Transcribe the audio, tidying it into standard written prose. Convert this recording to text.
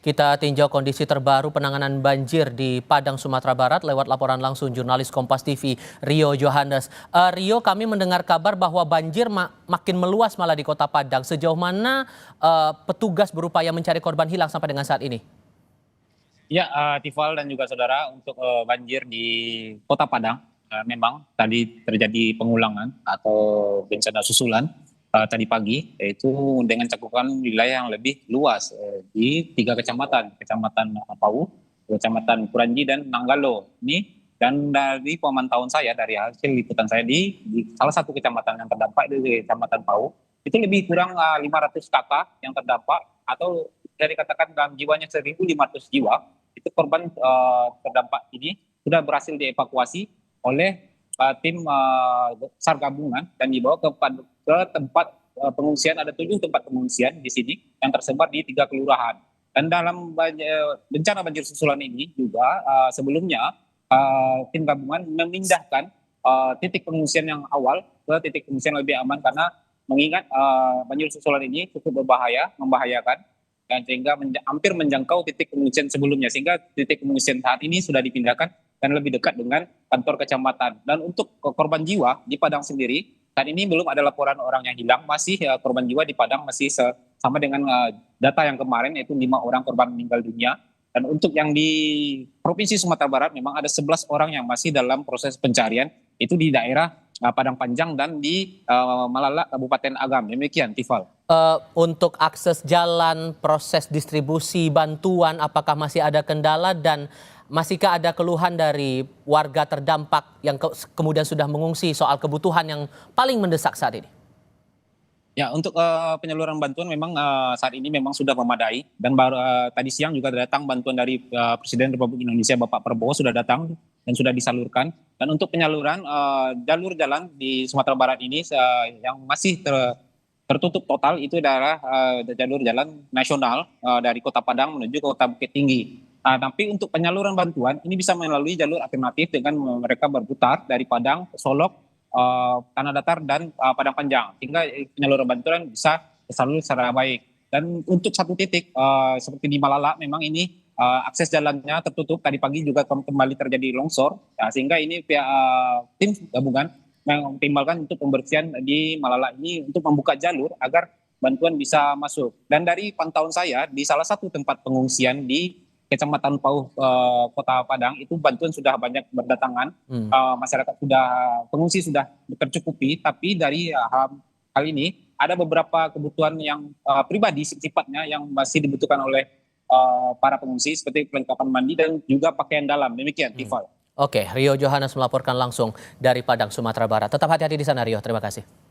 Kita tinjau kondisi terbaru penanganan banjir di Padang, Sumatera Barat lewat laporan langsung jurnalis Kompas TV Rio Johannes. Rio, kami mendengar kabar bahwa banjir makin meluas malah di Kota Padang. Sejauh mana petugas berupaya mencari korban hilang sampai dengan saat ini? Ya, Tifal dan juga saudara, untuk banjir di Kota Padang, memang tadi terjadi pengulangan atau bencana susulan tadi pagi, yaitu dengan cakupan wilayah yang lebih luas di 3 kecamatan, Kecamatan Pau, Kecamatan Kuranji, dan Nanggalo. Dan dari pemantauan saya, dari hasil liputan saya di salah satu kecamatan yang terdampak di Kecamatan Pau, itu lebih kurang 500 kakak yang terdampak, atau dari katakan dalam jiwanya 1.500 jiwa. Itu korban terdampak ini sudah berhasil dievakuasi oleh tim SAR gabungan dan dibawa ke tempat pengungsian. Ada 7 tempat pengungsian di sini yang tersebar di 3 kelurahan. Dan dalam bencana banjir susulan ini juga sebelumnya tim gabungan memindahkan titik pengungsian yang awal ke titik pengungsian lebih aman, karena mengingat banjir susulan ini cukup membahayakan, dan sehingga hampir menjangkau titik pengungsian sebelumnya, sehingga titik pengungsian saat ini sudah dipindahkan dan lebih dekat dengan kantor kecamatan. Dan untuk korban jiwa di Padang sendiri, saat ini belum ada laporan orang yang hilang. Masih korban jiwa di Padang masih sama dengan data yang kemarin, yaitu 5 orang korban meninggal dunia. Dan untuk yang di Provinsi Sumatera Barat memang ada 11 orang yang masih dalam proses pencarian, itu di daerah Padang Panjang dan di Malala, Kabupaten Agam. Demikian, Tifal. Untuk akses jalan, proses distribusi bantuan, apakah masih ada kendala dan masihkah ada keluhan dari warga terdampak yang kemudian sudah mengungsi soal kebutuhan yang paling mendesak saat ini? Ya, untuk penyaluran bantuan memang saat ini memang sudah memadai, dan baru tadi siang juga datang bantuan dari Presiden Republik Indonesia Bapak Prabowo, sudah datang dan sudah disalurkan. Dan untuk penyaluran jalur jalan di Sumatera Barat ini yang masih tertutup total itu adalah jalur jalan nasional dari Kota Padang menuju ke Kota Bukit Tinggi. Tapi untuk penyaluran bantuan ini bisa melalui jalur alternatif dengan mereka berputar dari Padang ke Solok, Tanah Datar, dan Padang Panjang, sehingga penyaluran bantuan bisa tersalur secara baik. Dan untuk satu titik seperti di Malala, memang ini akses jalannya tertutup. Tadi pagi juga kembali terjadi longsor, ya, sehingga ini pihak tim gabungan mengoptimalkan untuk pembersihan di Malala ini untuk membuka jalur agar bantuan bisa masuk. Dan dari pantauan saya di salah satu tempat pengungsian di Kecamatan Pau, Kota Padang, itu bantuan sudah banyak berdatangan. Masyarakat pengungsi sudah tercukupi, tapi dari hal ini ada beberapa kebutuhan yang pribadi sifatnya yang masih dibutuhkan oleh para pengungsi, seperti perlengkapan mandi dan juga pakaian dalam. Demikian, Tifal. Oke, Rio Johannes melaporkan langsung dari Padang, Sumatera Barat. Tetap hati-hati di sana, Rio. Terima kasih.